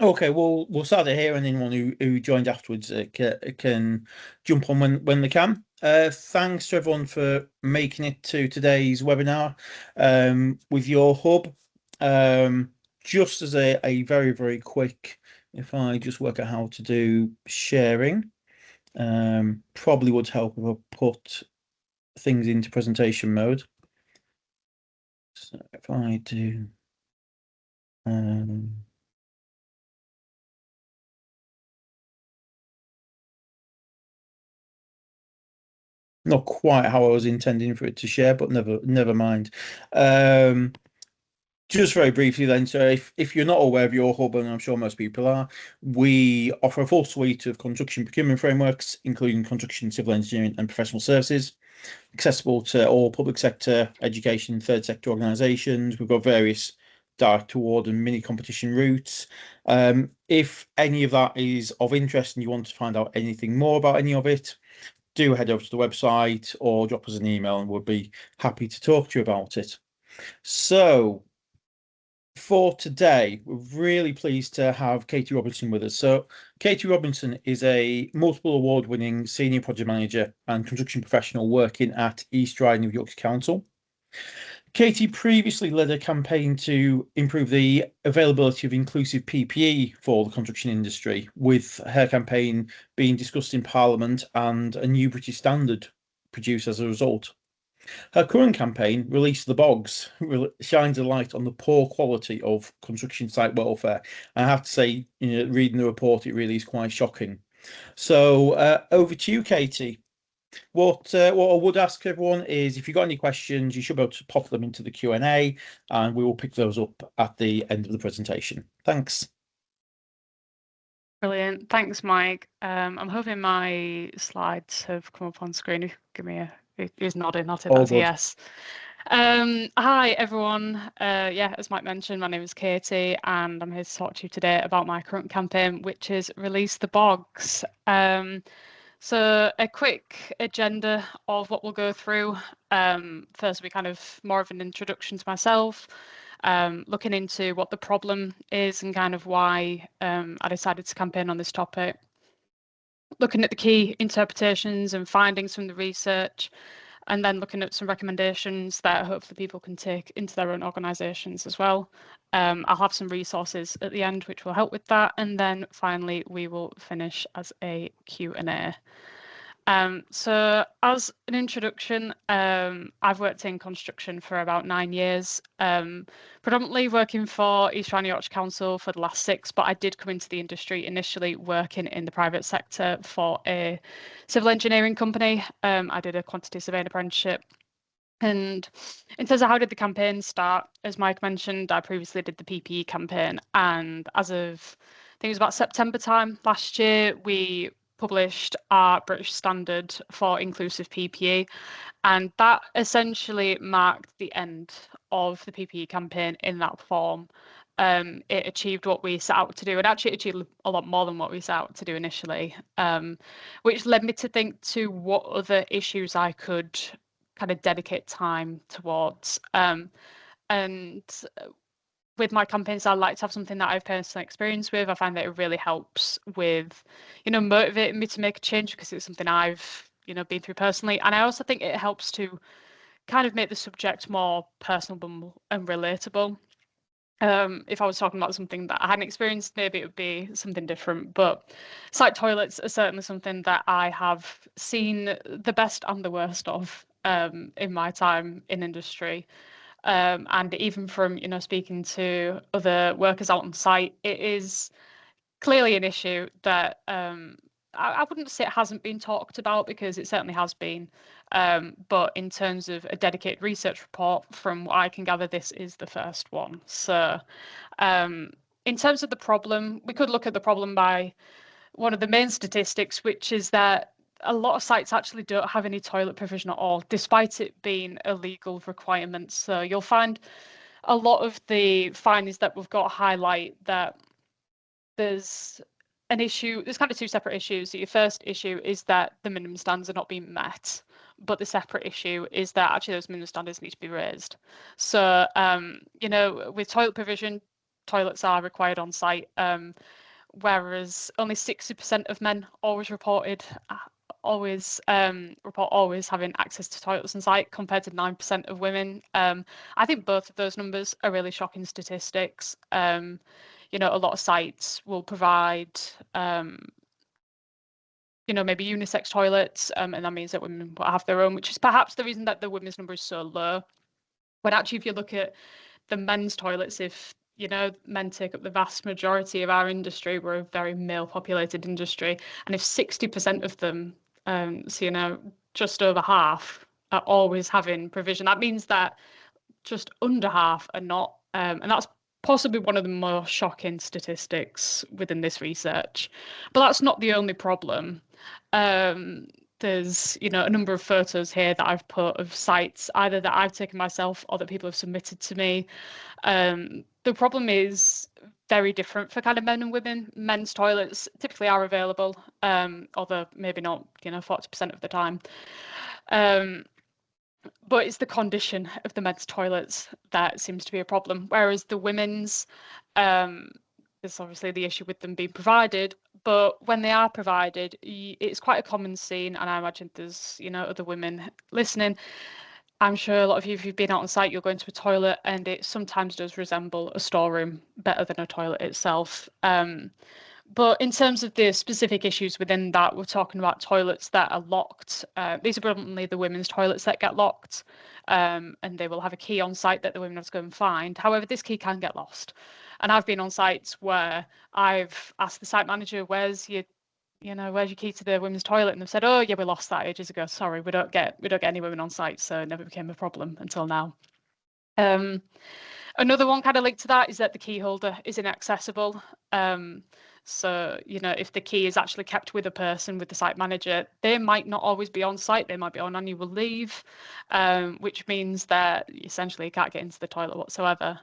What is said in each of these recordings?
Okay, we'll start it here, and anyone who joined afterwards can jump on when they can. Thanks to everyone for making it to today's webinar with Yorhub. Just as a very quick, if I just work out how to do sharing, probably would help if I put things into presentation mode. So if I do. Not quite how I was intending for it to share, but never mind. Just very briefly then, so if you're not aware of Yorhub, and I'm sure most people are, we offer a full suite of construction procurement frameworks, including construction, civil engineering, and professional services, accessible to all public sector, education, third sector organisations. We've got various direct award and mini competition routes. If any of that is of interest and you want to find out anything more about any of it, do head over to the website or drop us an email and we'll be happy to talk to you about it. So for today, we're really pleased to have Katy Robinson with us. So Katy Robinson is a multiple award-winning senior project manager and construction professional working at East Riding of Yorkshire Council. Katy previously led a campaign to improve the availability of inclusive PPE for the construction industry, with her campaign being discussed in Parliament and a new British standard produced as a result. Her current campaign, Release the Bogs, shines a light on the poor quality of construction site welfare. And I have to say, reading the report, it really is quite shocking. So over to you, Katy. What I would ask everyone is, if you've got any questions, you should be able to pop them into the Q&A, and we will pick those up at the end of the presentation. Thanks. Brilliant. Thanks, Mike. I'm hoping my slides have come up on screen. Give me who's nodding. I'll take that as a yes. Hi, everyone. As Mike mentioned, my name is Katy, and I'm here to talk to you today about my current campaign, which is Release the Bogs. So a quick agenda of what we'll go through. First, we kind of more of an introduction to myself, looking into what the problem is and kind of why I decided to campaign on this topic. Looking at the key interpretations and findings from the research, and then looking at some recommendations that hopefully people can take into their own organisations as well. I'll have some resources at the end which will help with that, and then finally we will finish as a Q&A. So as an introduction, I've worked in construction for about 9 years, predominantly working for East Riding Yorkshire Council for the last 6, but I did come into the industry initially working in the private sector for a civil engineering company. I did a quantity surveying apprenticeship. And in terms of how did the campaign start, as Mike mentioned, I previously did the PPE campaign, and as of, I think it was about September time last year, we published our British standard for inclusive PPE, and that essentially marked the end of the PPE campaign in that form. It achieved what we set out to do, and actually achieved a lot more than what we set out to do initially, which led me to think to what other issues I could kind of dedicate time towards. And with my campaigns, I like to have something that I've personally experienced with. I find that it really helps with, motivating me to make a change because it's something I've, been through personally. And I also think it helps to kind of make the subject more personable and relatable. If I was talking about something that I hadn't experienced, maybe it would be something different. But site toilets are certainly something that I have seen the best and the worst of in my time in industry. And even from, speaking to other workers out on site, it is clearly an issue that I wouldn't say it hasn't been talked about, because it certainly has been. But in terms of a dedicated research report, from what I can gather, this is the first one. So in terms of the problem, we could look at the problem by one of the main statistics, which is that a lot of sites actually don't have any toilet provision at all, despite it being a legal requirement. So you'll find a lot of the findings that we've got highlight that there's an issue. There's kind of two separate issues. So your first issue is that the minimum standards are not being met, but the separate issue is that actually those minimum standards need to be raised. So with toilet provision, toilets are required on site, whereas only 60% of men report always having access to toilets on site, compared to 9% of women. I think both of those numbers are really shocking statistics. You know, a lot of sites will provide you know, maybe unisex toilets, and that means that women will have their own, which is perhaps the reason that the women's number is so low. But actually, if you look at the men's toilets, if you know, men take up the vast majority of our industry, we're a very male populated industry, and if 60% of them, so you know, just over half are always having provision, that means that just under half are not, and that's possibly one of the more shocking statistics within this research. But that's not the only problem. There's, you know, a number of photos here that I've put of sites either that I've taken myself or that people have submitted to me. The problem is very different for kind of men and women. Men's toilets typically are available, although maybe not, you know, 40% of the time. But it's the condition of the men's toilets that seems to be a problem. Whereas the women's, there's obviously the issue with them being provided, but when they are provided, it's quite a common scene. And I imagine there's, you know, other women listening. I'm sure a lot of you, if you've been out on site, you'll go into a toilet and it sometimes does resemble a storeroom better than a toilet itself. But in terms of the specific issues within that, we're talking about toilets that are locked. These are predominantly the women's toilets that get locked, and they will have a key on site that the women have to go and find. However, this key can get lost. And I've been on sites where I've asked the site manager, where's your key to the women's toilet? And they've said, oh yeah, we lost that ages ago. Sorry, we don't get any women on site, so it never became a problem until now. Another one kind of linked to that is that the key holder is inaccessible. So, you know, if the key is actually kept with a person, with the site manager, they might not always be on site. They might be on annual leave, which means that essentially you can't get into the toilet whatsoever.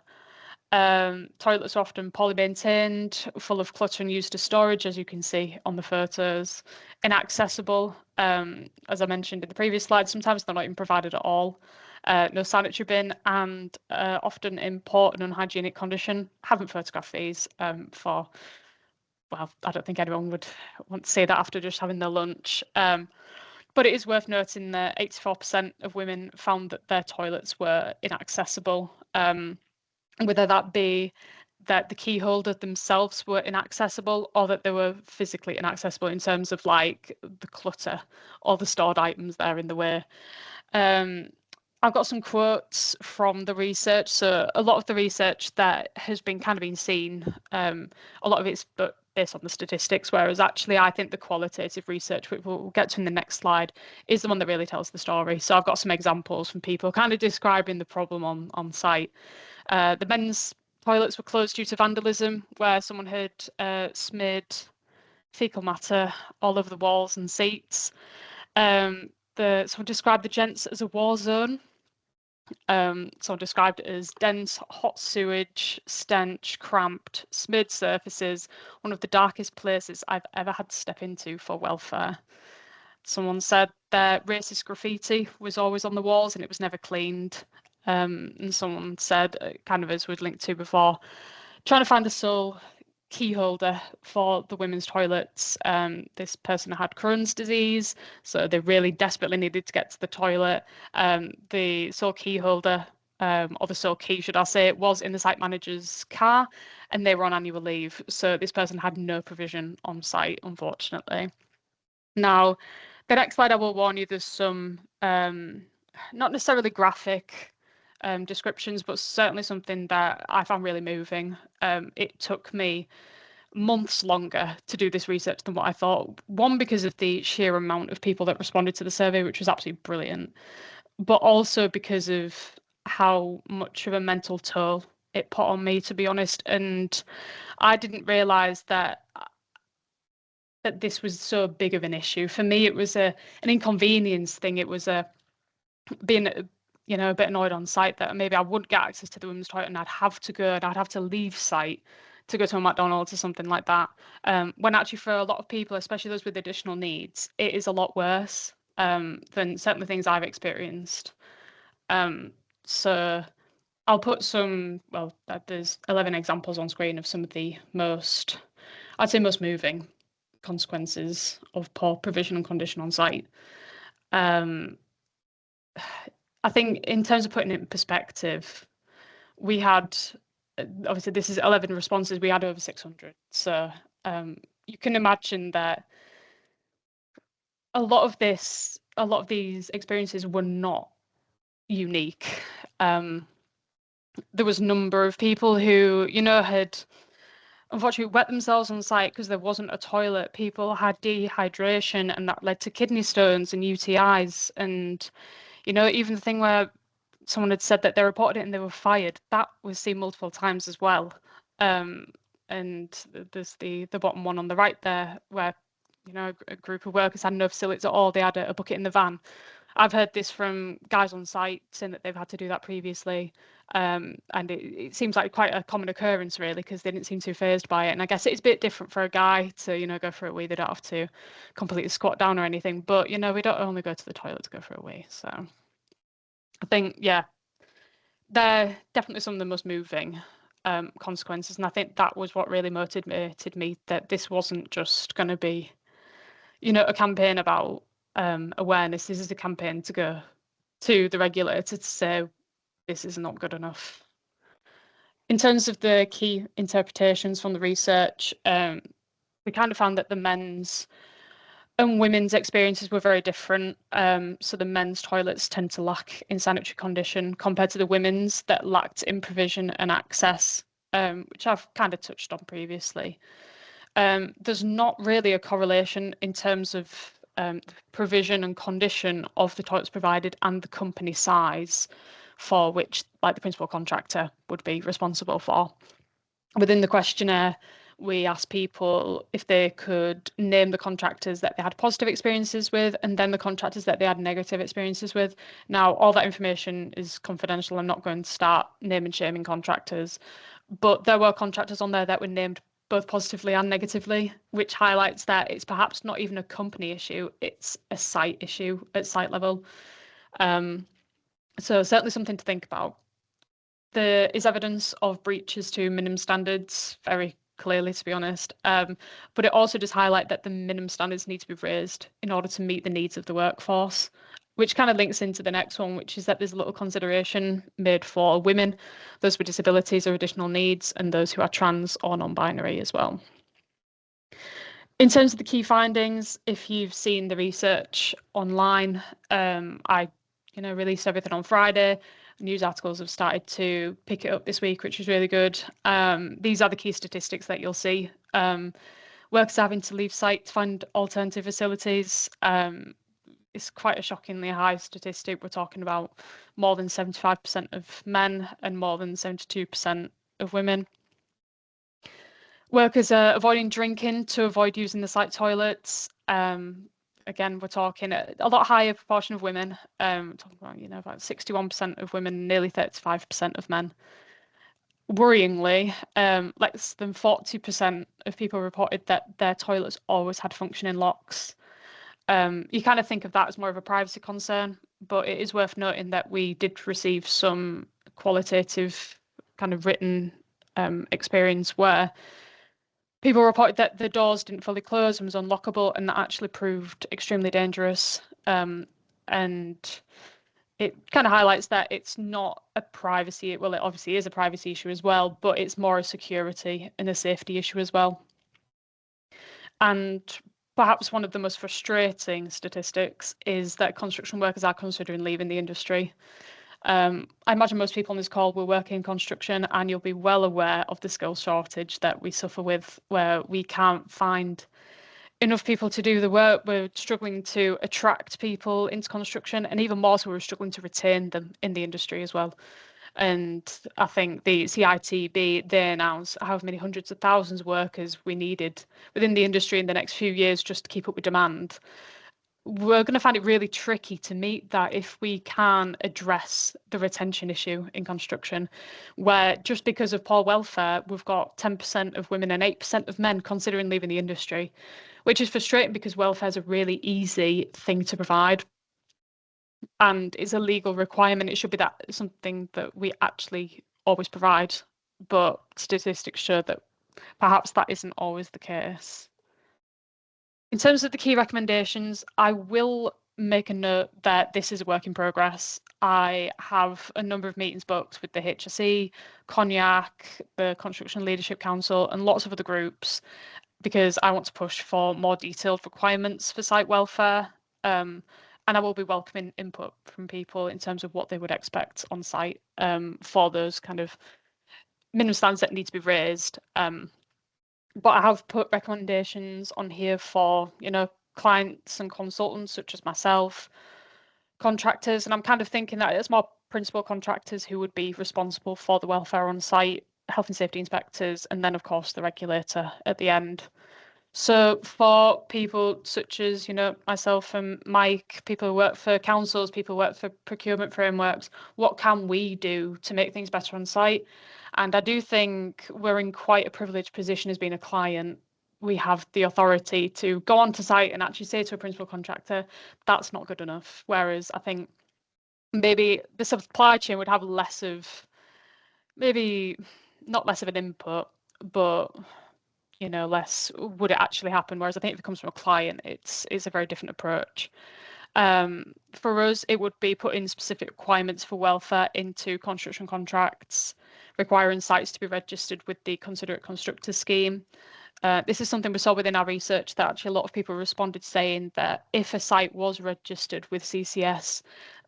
Toilets are often poorly maintained, full of clutter and used as storage, as you can see on the photos. Inaccessible, as I mentioned in the previous slide, sometimes they're not even provided at all. No sanitary bin, and often in poor and unhygienic condition. Haven't photographed these well, I don't think anyone would want to say that after just having their lunch. But it is worth noting that 84% of women found that their toilets were inaccessible, whether that be that the key holder themselves were inaccessible or that they were physically inaccessible in terms of like the clutter or the stored items there in the way. I've got some quotes from the research. So a lot of the research that has been kind of been seen, a lot of it's based on the statistics, whereas actually I think the qualitative research, which we'll get to in the next slide, is the one that really tells the story. So I've got some examples from people kind of describing the problem on site. The men's toilets were closed due to vandalism, where someone had smeared fecal matter all over the walls and seats. Someone described the gents as a war zone. Someone described it as dense, hot sewage, stench, cramped, smeared surfaces, one of the darkest places I've ever had to step into for welfare. Someone said that racist graffiti was always on the walls and it was never cleaned. And someone said, kind of as we'd linked to before, trying to find the sole key holder for the women's toilets. This person had Crohn's disease, so they really desperately needed to get to the toilet. The sole key holder, or the sole key, should I say, was in the site manager's car, and they were on annual leave. So this person had no provision on site, unfortunately. Now, the next slide, I will warn you, there's some not necessarily graphic descriptions, but certainly something that I found really moving. It took me months longer to do this research than what I thought. One, because of the sheer amount of people that responded to the survey, which was absolutely brilliant, but also because of how much of a mental toll it put on me, to be honest. And I didn't realize that this was so big of an issue. For me, it was an inconvenience thing. It was being a bit annoyed on site that maybe I wouldn't get access to the women's toilet and I'd have to go and I'd have to leave site to go to a McDonald's or something like that. When actually for a lot of people, especially those with additional needs, it is a lot worse than certainly things I've experienced. So I'll put some, well, there's 11 examples on screen of some of the most, I'd say most moving consequences of poor provision and condition on site. I think in terms of putting it in perspective, we had, obviously this is 11 responses, we had over 600. So you can imagine that a lot of these experiences were not unique. There was a number of people who, had unfortunately wet themselves on site because there wasn't a toilet. People had dehydration, and that led to kidney stones and UTIs. And, even the thing where someone had said that they reported it and they were fired, that was seen multiple times as well. And there's the bottom one on the right there, where a group of workers had no facilities at all. They had a bucket in the van. I've heard this from guys on site saying that they've had to do that previously. And it seems like quite a common occurrence, really, because they didn't seem too phased by it. And I guess it's a bit different for a guy to, go for a wee. They don't have to completely squat down or anything. But, we don't only go to the toilet to go for a wee. So I think, yeah, they're definitely some of the most moving consequences. And I think that was what really motivated me, that this wasn't just going to be, a campaign about awareness. This is a campaign to go to the regulator to say this is not good enough. In terms of the key interpretations from the research, we kind of found that the men's and women's experiences were very different. So the men's toilets tend to lack in sanitary condition compared to the women's that lacked in provision and access, which I've kind of touched on previously. There's not really a correlation in terms of provision and condition of the toilets provided and the company size for which, like, the principal contractor would be responsible for. Within the questionnaire, we asked people if they could name the contractors that they had positive experiences with and then the contractors that they had negative experiences with. Now, all that information is confidential. I'm not going to start naming shaming contractors, but there were contractors on there that were named both positively and negatively, which highlights that it's perhaps not even a company issue, it's a site issue at site level. So certainly something to think about. There is evidence of breaches to minimum standards, very clearly, to be honest. But it also does highlight that the minimum standards need to be raised in order to meet the needs of the workforce, which kind of links into the next one, which is that there's a little consideration made for women, those with disabilities or additional needs, and those who are trans or non-binary as well. In terms of the key findings, if you've seen the research online, I released everything on Friday. News articles have started to pick it up this week, which is really good. These are the key statistics that you'll see. Workers having to leave site to find alternative facilities. It's quite a shockingly high statistic. We're talking about more than 75% of men and more than 72% of women. Workers are avoiding drinking to avoid using the site toilets. Again, we're talking a lot higher proportion of women. Talking about, about 61% of women, nearly 35% of men. Worryingly, less than 40% of people reported that their toilets always had functioning locks. You kind of think of that as more of a privacy concern, but it is worth noting that we did receive some qualitative kind of written experience where people reported that the doors didn't fully close and was unlockable, and that actually proved extremely dangerous. And it kind of highlights that it's not a privacy, well, it obviously is a privacy issue as well, but it's more a security and a safety issue as well. And perhaps one of the most frustrating statistics is that construction workers are considering leaving the industry. I imagine most people on this call will work in construction, and you'll be well aware of the skill shortage that we suffer with, where we can't find enough people to do the work. We're struggling to attract people into construction, and even more so, we're struggling to retain them in the industry as well. And I think the CITB, they announced how many hundreds of thousands of workers we needed within the industry in the next few years just to keep up with demand. We're going to find it really tricky to meet that if we can address the retention issue in construction, where just because of poor welfare, we've got 10% of women and 8% of men considering leaving the industry, which is frustrating because welfare is a really easy thing to provide. and it's a legal requirement. It should be that something that we actually always provide, but statistics show that perhaps that isn't always the case. In terms of the key recommendations, I will make a note that this is a work in progress. I have a number of meetings booked with the HSE, Cognac, the Construction Leadership Council, and lots of other groups because I want to push for more detailed requirements for site welfare. And I will be welcoming input from people in terms of what they would expect on site for those kind of minimum standards that need to be raised. But I have put recommendations on here for, clients and consultants such as myself, contractors, and I'm kind of thinking that it's more principal contractors who would be responsible for the welfare on site, health and safety inspectors, and then of course the regulator at the end. So for people such as, myself and Mike, people who work for councils, people who work for procurement frameworks, what can we do to make things better on site? And I do think we're in quite a privileged position as being a client. We have the authority to go onto site and actually say to a principal contractor, that's not good enough. Whereas I think maybe the supply chain would have maybe not less of an input, but less would it actually happen. Whereas I think if it comes from a client, it's a very different approach. For us, it would be putting specific requirements for welfare into construction contracts, requiring sites to be registered with the Considerate Constructor scheme. This is something we saw within our research that actually a lot of people responded saying that if a site was registered with CCS,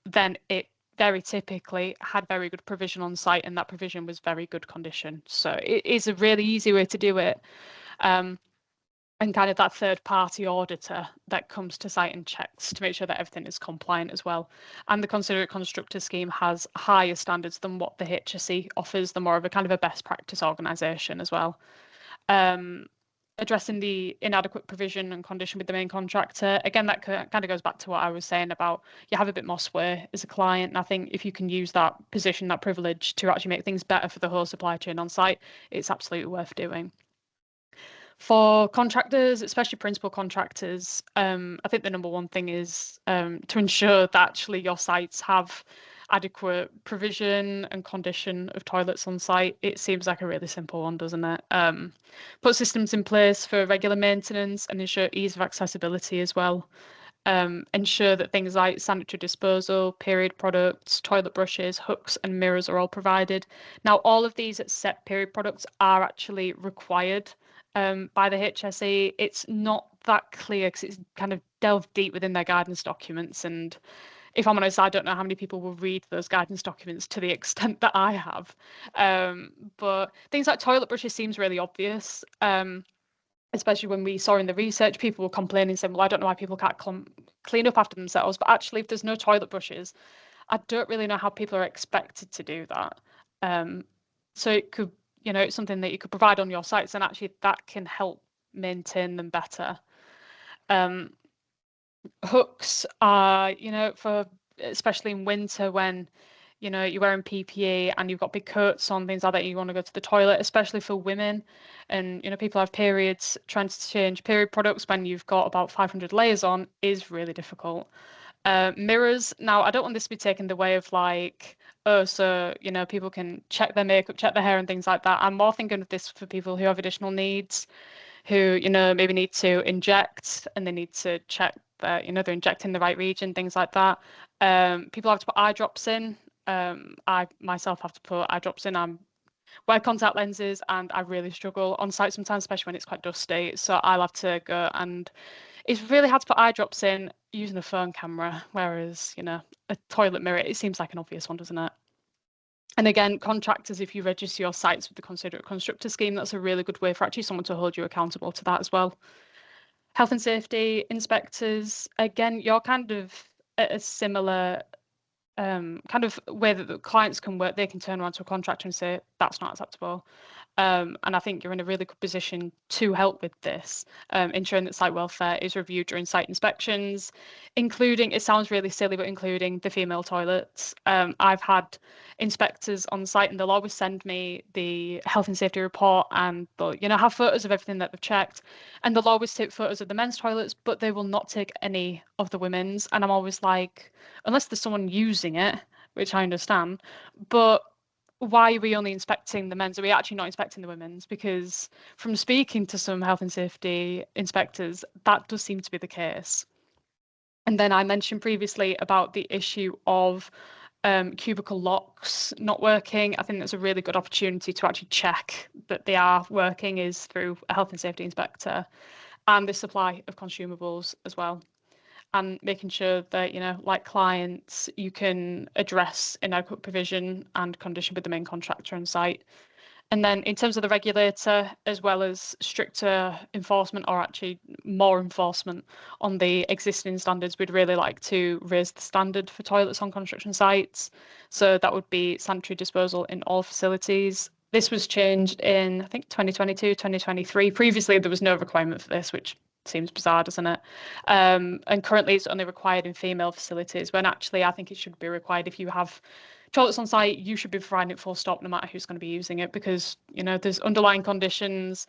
then it very typically had very good provision on site and that provision was very good condition. So it is a really easy way to do it. And kind of that third party auditor that comes to site and checks to make sure that everything is compliant as well. And the Considerate Constructor scheme has higher standards than what the HSE offers. They're more of a kind of a best practice organisation as well. Addressing the inadequate provision and condition with the main contractor. Again, that kind of goes back to what I was saying about you have a bit more sway as a client. And I think if you can use that position, that privilege to actually make things better for the whole supply chain on site, it's absolutely worth doing. For contractors, especially principal contractors, I think the number one thing is to ensure that actually your sites have adequate provision and condition of toilets on site. It seems like a really simple one, doesn't it? Put systems in place for regular maintenance and ensure ease of accessibility as well. Ensure that things like sanitary disposal, period products, toilet brushes, hooks, and mirrors are all provided. Now, all of these set period products are actually required by the HSE. It's not that clear because it's kind of delved deep within their guidance documents. And if I'm honest, I don't know how many people will read those guidance documents to the extent that I have. But things like toilet brushes seems really obvious. Especially when we saw in the research, people were complaining, saying, well, I don't know why people can't clean up after themselves. But actually, if there's no toilet brushes, I don't really know how people are expected to do that. So it could, it's something that you could provide on your sites, and actually that can help maintain them better. Hooks are, for especially in winter when you're wearing PPE and you've got big coats on, things like that, you want to go to the toilet, especially for women. And, people have periods, trying to change period products when you've got about 500 layers on is really difficult. Mirrors, now, I don't want this to be taken the way of like, oh, so, people can check their makeup, check their hair and things like that. I'm more thinking of this for people who have additional needs, who, maybe need to inject and they need to check that, they're injecting the right region, things like that. People have to put eye drops in. I myself have to put eye drops in. I wear contact lenses and I really struggle on site sometimes, especially when it's quite dusty. So I'll have to go, and it's really hard to put eye drops in using a phone camera, whereas, a toilet mirror, it seems like an obvious one, doesn't it? And again, contractors, if you register your sites with the Considerate Constructor scheme, that's a really good way for actually someone to hold you accountable to that as well. Health and safety inspectors, again, you're kind of at a similar kind of way that the clients can work, they can turn around to a contractor and say, that's not acceptable. And I think you're in a really good position to help with this, ensuring that site welfare is reviewed during site inspections, including, it sounds really silly, but including the female toilets. I've had inspectors on site and they'll always send me the health and safety report and they'll, have photos of everything that they've checked. And they'll always take photos of the men's toilets, but they will not take any of the women's. And I'm always like, unless there's someone using it, which I understand, but why are we only inspecting the men's? Are we actually not inspecting the women's? Because from speaking to some health and safety inspectors, that does seem to be the case. And then I mentioned previously about the issue of cubicle locks not working. I think that's a really good opportunity to actually check that they are working is through a health and safety inspector, and the supply of consumables as well. And making sure that, like clients, you can address inadequate provision and condition with the main contractor on site. And then in terms of the regulator, as well as stricter enforcement, or actually more enforcement on the existing standards, we'd really like to raise the standard for toilets on construction sites. So that would be sanitary disposal in all facilities. This was changed in, I think, 2022, 2023. Previously, there was no requirement for this, which seems bizarre, doesn't it? And currently it's only required in female facilities, when actually I think it should be required if you have toilets on site, you should be providing it full stop no matter who's going to be using it, because there's underlying conditions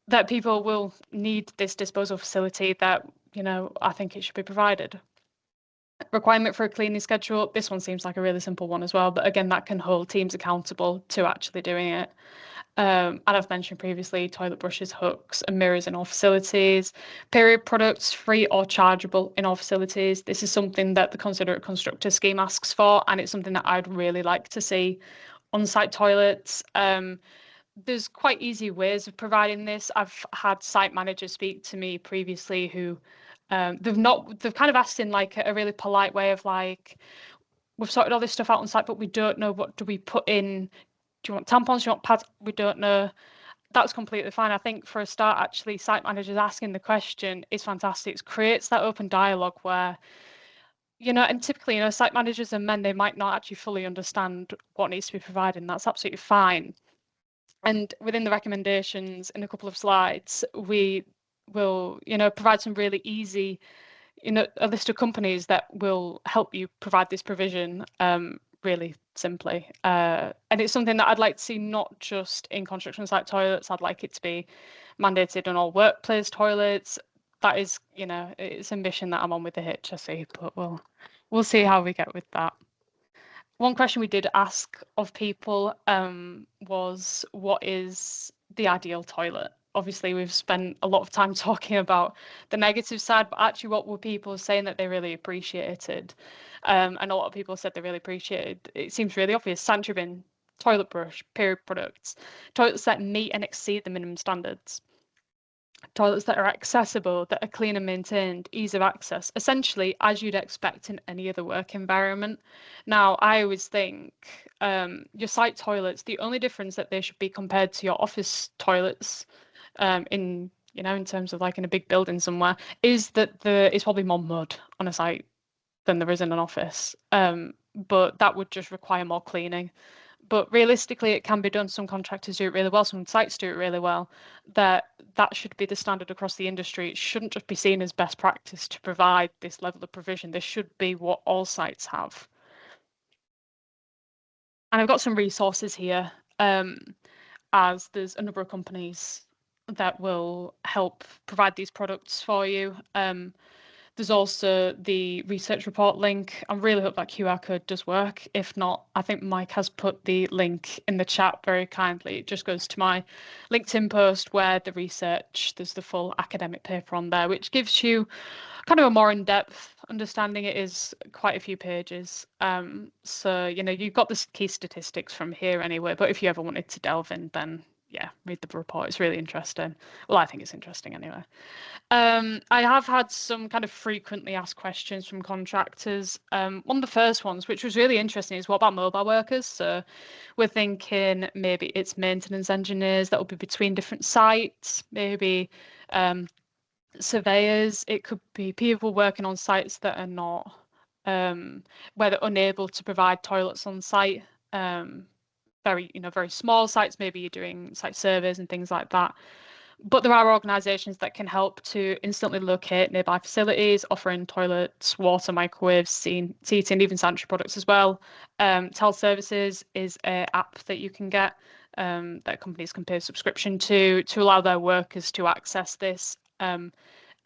that people will need this disposal facility that I think it should be provided. Requirement for a cleaning schedule, this one seems like a really simple one as well, but again, that can hold teams accountable to actually doing it. And I've mentioned previously toilet brushes, hooks, and mirrors in all facilities. Period products, free or chargeable in all facilities. This is something that the Consider It Constructor scheme asks for, and it's something that I'd really like to see on site toilets. There's quite easy ways of providing this. I've had site managers speak to me previously who they've kind of asked in like a really polite way of like, we've sorted all this stuff out on site, but we don't know what do we put in. Do you want tampons? Do you want pads? We don't know. That's completely fine. I think for a start, actually, site managers asking the question is fantastic. It creates that open dialogue where, and typically, site managers and men, they might not actually fully understand what needs to be provided, and that's absolutely fine. And within the recommendations in a couple of slides, we will, provide some really easy, a list of companies that will help you provide this provision really simply. And it's something that I'd like to see not just in construction site toilets. I'd like it to be mandated on all workplace toilets. That is, it's a mission that I'm on with the HSE, but we'll see how we get with that. One question we did ask of people was, what is the ideal toilet? Obviously, we've spent a lot of time talking about the negative side, but actually what were people saying that they really appreciated? And a lot of people said they really appreciated, it seems really obvious, sanitary bin, toilet brush, period products, toilets that meet and exceed the minimum standards, toilets that are accessible, that are clean and maintained, ease of access, essentially as you'd expect in any other work environment. Now, I always think your site toilets, the only difference that they should be compared to your office toilets in terms of like in a big building somewhere, is that it's probably more mud on a site than there is in an office. But that would just require more cleaning. But realistically, it can be done. Some contractors do it really well. Some sites do it really well. That should be the standard across the industry. It shouldn't just be seen as best practice to provide this level of provision. This should be what all sites have. And I've got some resources here, as there's a number of companies that will help provide these products for you. There's also the research report link. I really hope that QR code does work. If not, I think Mike has put the link in the chat very kindly. It just goes to my LinkedIn post where the research, there's the full academic paper on there, which gives you kind of a more in-depth understanding. It is quite a few pages. So, you've got the key statistics from here anyway, but if you ever wanted to delve in, then yeah, read the report. It's really interesting. Well, I think it's interesting anyway. I have had some kind of frequently asked questions from contractors. One of the first ones, which was really interesting, is what about mobile workers? So we're thinking maybe it's maintenance engineers that will be between different sites, maybe surveyors. It could be people working on sites that are not where they're unable to provide toilets on site. Very small sites, maybe you're doing site surveys and things like that. But there are organisations that can help to instantly locate nearby facilities, offering toilets, water, microwaves, seating, even sanitary products as well. Teleservices is an app that you can get that companies can pay a subscription to allow their workers to access this. And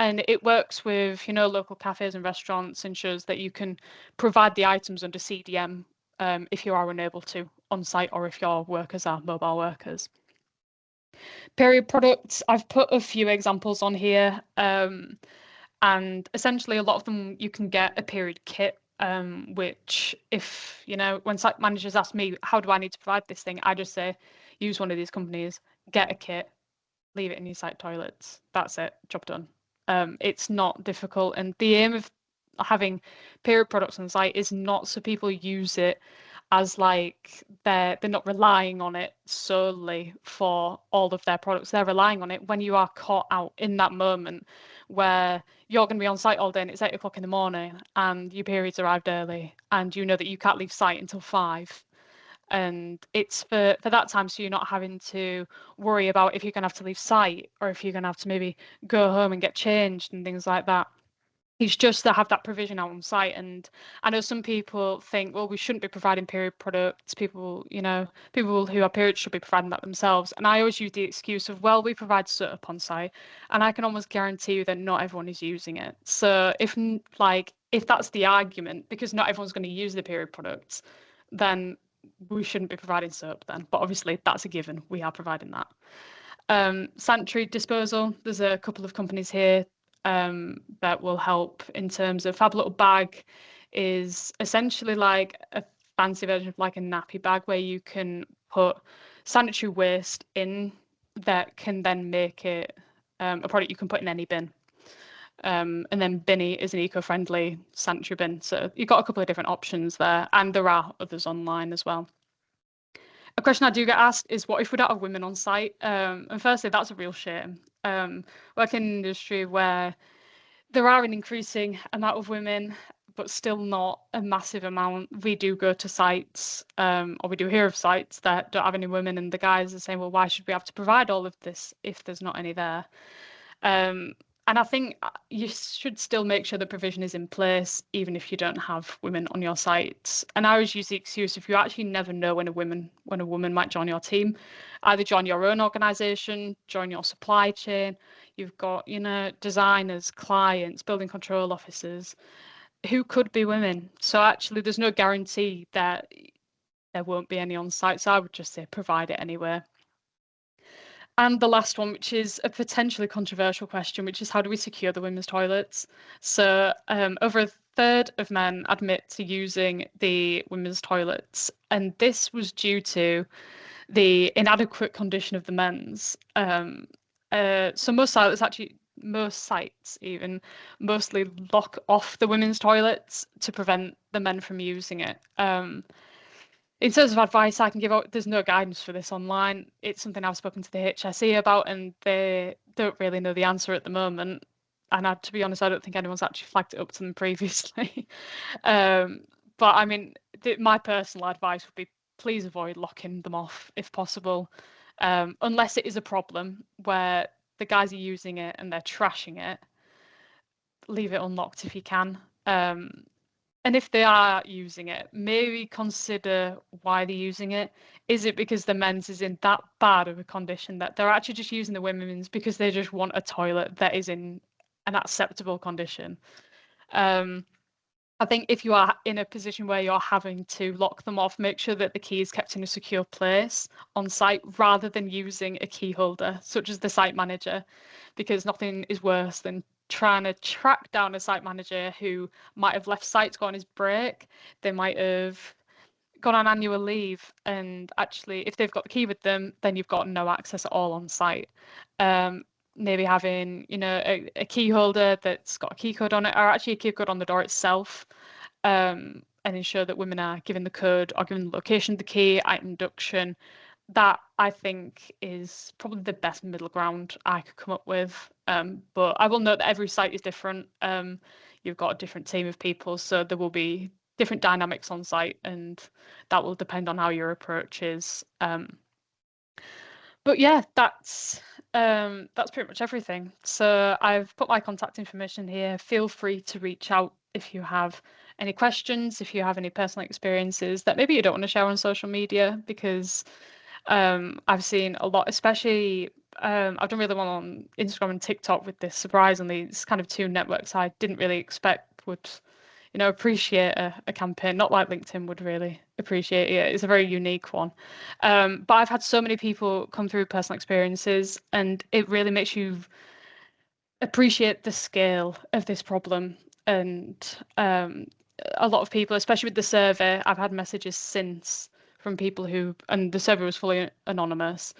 it works with local cafes and restaurants, ensures that you can provide the items under CDM if you are unable to on site, or if your workers are mobile workers. Period products, I've put a few examples on here, and essentially a lot of them you can get a period kit, which if, when site managers ask me, how do I need to provide this thing? I just say, use one of these companies, get a kit, leave it in your site toilets. That's it, job done. It's not difficult. And the aim of having period products on site is not so people use it as like they're not relying on it solely for all of their products. They're relying on it when you are caught out in that moment where you're going to be on site all day and it's 8 o'clock in the morning and your period's arrived early and you know that you can't leave site until 5. And it's for that time, so you're not having to worry about if you're going to have to leave site or if you're going to have to maybe go home and get changed and things like that. It's just to have that provision out on site. And I know some people think, well, we shouldn't be providing period products. People who are periods should be providing that themselves. And I always use the excuse of, well, we provide soap on site, and I can almost guarantee you that not everyone is using it. So if that's the argument, because not everyone's going to use the period products, then we shouldn't be providing soap then. But obviously that's a given. We are providing that. Sanitary disposal, there's a couple of companies here that will help in terms of Fab Little Bag is essentially like a fancy version of like a nappy bag where you can put sanitary waste in that can then make it a product you can put in any bin. And then Binny is an eco-friendly sanitary bin. So you've got a couple of different options there, and there are others online as well. A question I do get asked is, what if we don't have women on site? And firstly, that's a real shame. Working in an industry where there are an increasing amount of women, but still not a massive amount. We do go to sites, or we do hear of sites that don't have any women, and the guys are saying, well, why should we have to provide all of this if there's not any there? And I think you should still make sure the provision is in place, even if you don't have women on your sites. And I always use the excuse, if you actually never know when a woman might join your team, either join your own organisation, join your supply chain. You've got, designers, clients, building control officers, who could be women. So actually, there's no guarantee that there won't be any on site. So I would just say provide it anyway. And the last one, which is a potentially controversial question, which is, how do we secure the women's toilets? So over a third of men admit to using the women's toilets, and this was due to the inadequate condition of the men's. So most sites even mostly lock off the women's toilets to prevent the men from using it. In terms of advice I can give out, there's no guidance for this online. It's something I've spoken to the HSE about, and they don't really know the answer at the moment. And to be honest, I don't think anyone's actually flagged it up to them previously. But I mean, my personal advice would be, please avoid locking them off if possible, unless it is a problem where the guys are using it and they're trashing it. Leave it unlocked if you can. And if they are using it, maybe consider why they're using it. Is it because the men's is in that bad of a condition that they're actually just using the women's because they just want a toilet that is in an acceptable condition? I think if you are in a position where you're having to lock them off, make sure that the key is kept in a secure place on site rather than using a key holder, such as the site manager, because nothing is worse than trying to track down a site manager who might have left site to go on his break. They might have gone on annual leave, and actually if they've got the key with them, then you've got no access at all on site. Maybe having a key holder that's got a key code on it, or actually a key code on the door itself, and ensure that women are given the code or given the location of the key at induction. That, I think, is probably the best middle ground I could come up with. But I will note that every site is different. you've got a different team of people, so there will be different dynamics on site, and that will depend on how your approach is. But yeah, that's pretty much everything. So I've put my contact information here. Feel free to reach out if you have any questions, if you have any personal experiences that maybe you don't want to share on social media, because I've seen a lot, especially I've done really well on Instagram and TikTok with this. Surprisingly, it's kind of two networks I didn't really expect would, appreciate a campaign. Not like LinkedIn would really appreciate it. It's a very unique one. But I've had so many people come through personal experiences, and it really makes you appreciate the scale of this problem. And a lot of people, especially with the survey, I've had messages since from people who, and the survey was fully anonymous,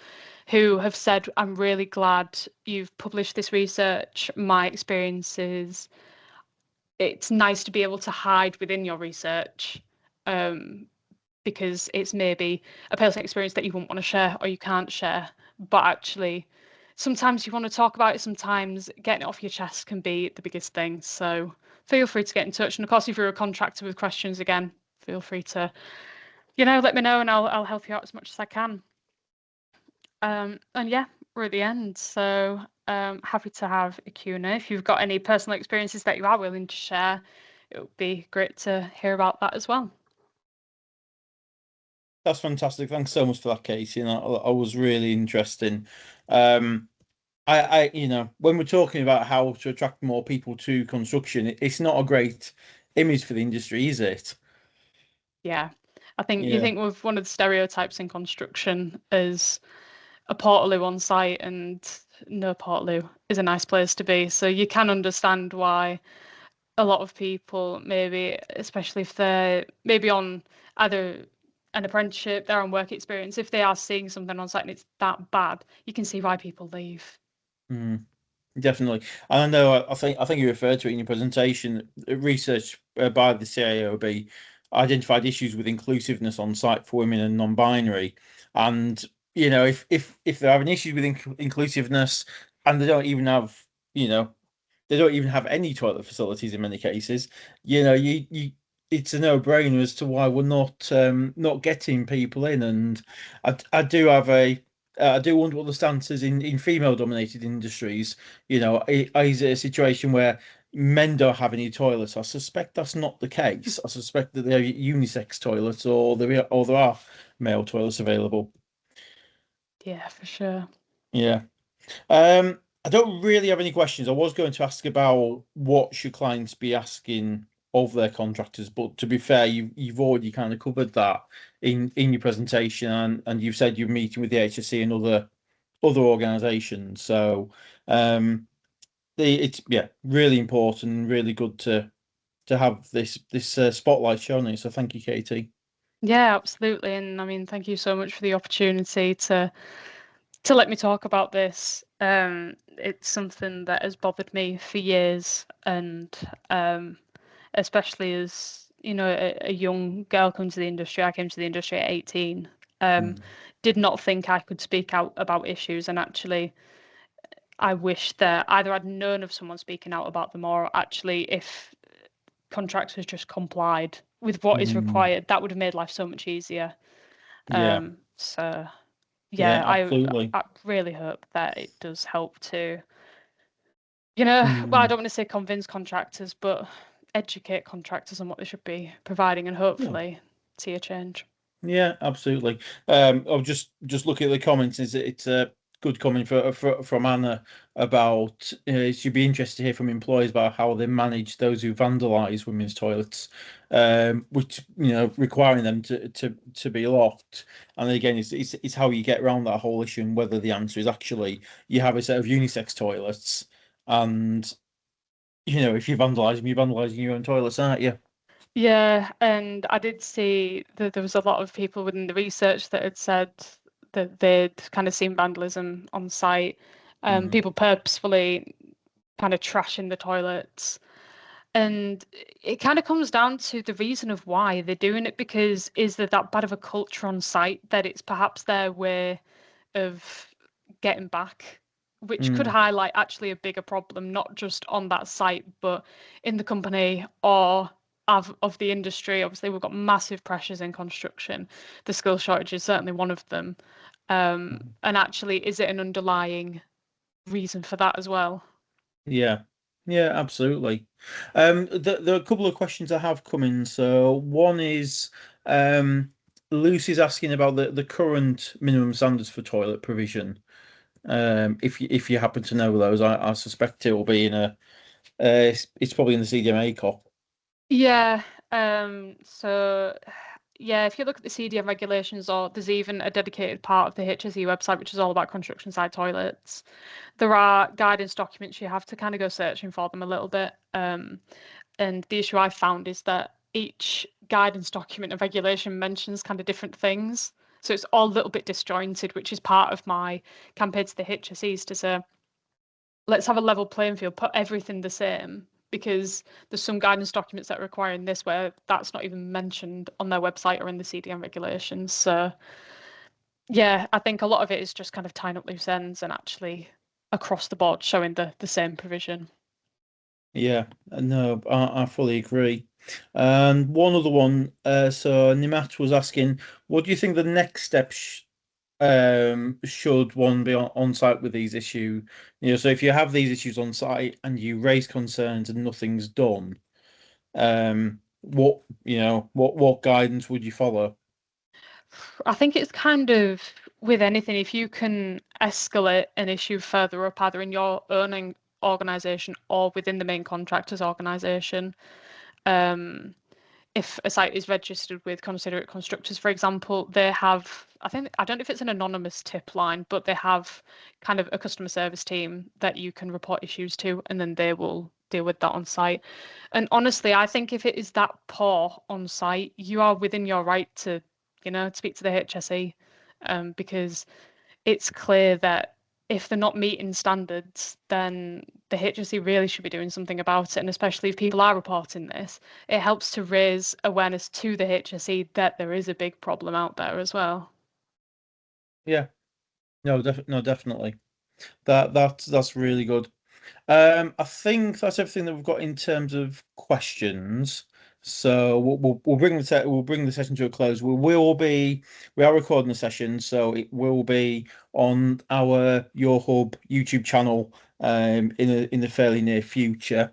who have said, I'm really glad you've published this research. My experiences, it's nice to be able to hide within your research, because it's maybe a personal experience that you wouldn't want to share or you can't share. But actually, sometimes you want to talk about it, sometimes getting it off your chest can be the biggest thing. So feel free to get in touch. And of course, if you're a contractor with questions, again, feel free to, let me know, and I'll help you out as much as I can. And yeah, we're at the end. So happy to have a Q&A. If you've got any personal experiences that you are willing to share, it would be great to hear about that as well. That's fantastic. Thanks so much for that, Katie. And I was really interesting. When we're talking about how to attract more people to construction, it's not a great image for the industry, is it? Yeah, I think you Yeah. think with one of the stereotypes in construction is a portaloo on site, and no, portaloo is a nice place to be. So you can understand why a lot of people, maybe, especially if they're maybe on either an apprenticeship, they're on work experience, if they are seeing something on site and it's that bad, you can see why people leave. Mm. Definitely. And I know, I think you referred to it in your presentation. Research by the CAOB identified issues with inclusiveness on site for women and non-binary. And if they're having issues with inclusiveness, and you know, they don't even have any toilet facilities in many cases. You it's a no-brainer as to why we're not getting people in. And I do wonder what the stance is in female-dominated industries. Is it a situation where men don't have any toilets? I suspect that's not the case. I suspect that they're unisex toilets, or there are male toilets available. Yeah, for sure. Yeah. I don't really have any questions. I was going to ask about what should clients be asking of their contractors, but to be fair, you've already kind of covered that in your presentation, and you've said you're meeting with the HSC and other organisations. So, it's really important and really good to have this spotlight shown on it. So thank you, Katie. Yeah, absolutely. And I mean, thank you so much for the opportunity to let me talk about this. It's something that has bothered me for years, and especially as a young girl coming to the industry. I came to the industry at 18. Mm. Did not think I could speak out about issues, and actually, I wish that either I'd known of someone speaking out about them, or actually, if contractors just complied with what is Mm. required, that would have made life so much easier. Yeah, So yeah, yeah, absolutely. I really hope that it does help to, well, I Mm. don't want to say convince contractors, but educate contractors on what they should be providing, and Yeah. hopefully see a change. Yeah, absolutely. I'll just look at the comments. It's a good comment from Anna about she'd be interested to hear from employers about how they manage those who vandalise women's toilets, which requiring them to be locked. And again, it's how you get around that whole issue, and whether the answer is actually you have a set of unisex toilets, and if you're vandalising your own toilets, aren't you? Yeah, and I did see that there was a lot of people within the research that had said that they'd kind of seen vandalism on site, Mm. people purposefully kind of trashing the toilets. And it kind of comes down to the reason of why they're doing it, because is there that bad of a culture on site that it's perhaps their way of getting back? which could highlight actually a bigger problem, not just on that site, but in the company or of the industry. Obviously, we've got massive pressures in construction. The skill shortage is certainly one of them. And actually, is it an underlying reason for that as well? Yeah, yeah, absolutely. There are a couple of questions I have come in. So one is Lucy's asking about the current minimum standards for toilet provision. If you happen to know those, I suspect it will be in it's probably in the CDMA COP. Yeah. So yeah, if you look at the CDM regulations, or there's even a dedicated part of the HSE website which is all about construction site toilets. There are guidance documents. You have to kind of go searching for them a little bit. And the issue I found is that each guidance document and regulation mentions kind of different things. So it's all a little bit disjointed, which is part of my campaign to the HSEs to say, let's have a level playing field, put everything the same, because there's some guidance documents that are requiring this where that's not even mentioned on their website or in the CDM regulations. So yeah, I think a lot of it is just kind of tying up loose ends and actually across the board showing the same provision. Yeah, no, I fully agree. And one other one, so Nimat was asking, what do you think the next step should one be on site with these issues? So if you have these issues on site and you raise concerns and nothing's done, what guidance would you follow? I think it's kind of with anything, if you can escalate an issue further up, either in your own organization or within the main contractor's organization. Um, if a site is registered with Considerate Constructors, for example, they have, I don't know if it's an anonymous tip line, but they have kind of a customer service team that you can report issues to, and then they will deal with that on site. And honestly, I think if it is that poor on site, you are within your right to, speak to the HSE, because it's clear that if they're not meeting standards, then the HSE really should be doing something about it. And especially if people are reporting this, it helps to raise awareness to the HSE that there is a big problem out there as well. Yeah, no, definitely. That's really good. I think that's everything that we've got in terms of questions. So we'll bring the session to a close. We are recording the session, so it will be on our Yorhub YouTube channel in the fairly near future.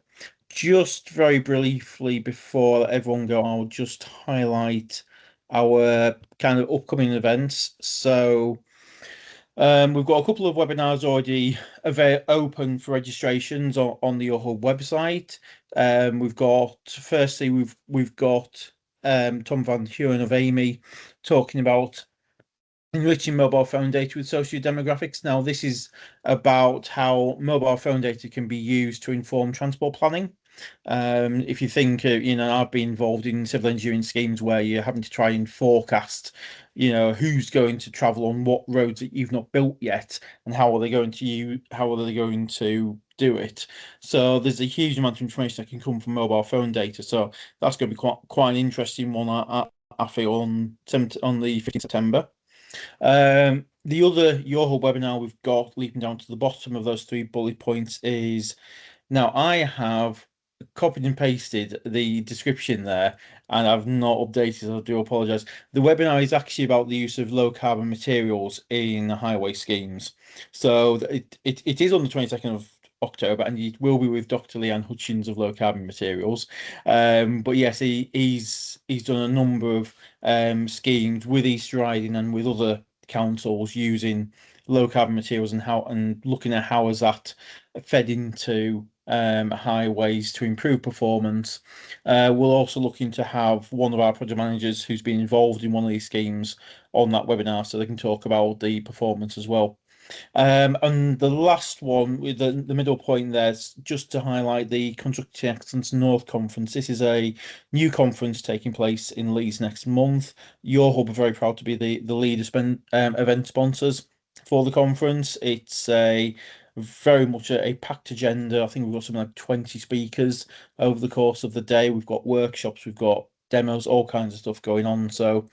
Just very briefly before everyone go, I'll just highlight our kind of upcoming events. So. We've got a couple of webinars already open for registrations on the Yorhub website. We've got Tom Van Huren of Amy talking about enriching mobile phone data with socio-demographics. Now, this is about how mobile phone data can be used to inform transport planning. If you think, I've been involved in civil engineering schemes where you're having to try and forecast, who's going to travel on what roads that you've not built yet, and how are they going to do it. So there's a huge amount of information that can come from mobile phone data. So that's going to be quite an interesting one. I feel on the 15th September. The other Yorhub webinar we've got leaping down to the bottom of those three bullet points is now I have copied and pasted the description there and I've not updated, so I do apologize. The webinar is actually about the use of low carbon materials in highway schemes. So it is on the 22nd of October and it will be with Dr. Leanne Hutchins of Low Carbon Materials. But yes, he's done a number of schemes with East Riding and with other councils using low carbon materials and looking at how has that fed into highways to improve performance. We're also looking to have one of our project managers who's been involved in one of these schemes on that webinar so they can talk about the performance as well. And the last one with the middle point there's just to highlight the Constructing Excellence North Conference. This is a new conference taking place in Leeds next month. Yorhub are very proud to be the lead event sponsors for the conference. It's a very much a packed agenda. I think we've got something like 20 speakers over the course of the day. We've got workshops, we've got demos, all kinds of stuff going on. So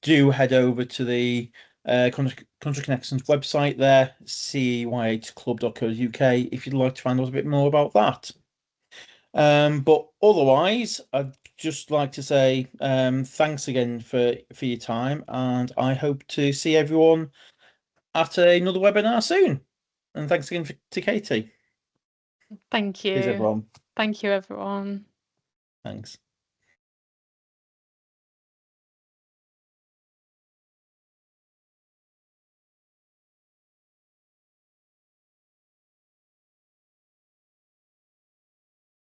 do head over to the Construction Excellence website there, cey8club.co.uk, if you'd like to find out a bit more about that. But otherwise, I'd just like to say thanks again for your time, and I hope to see everyone at another webinar soon. And thanks again to Katy. Thank you. Cheers, everyone. Thank you, everyone. Thanks.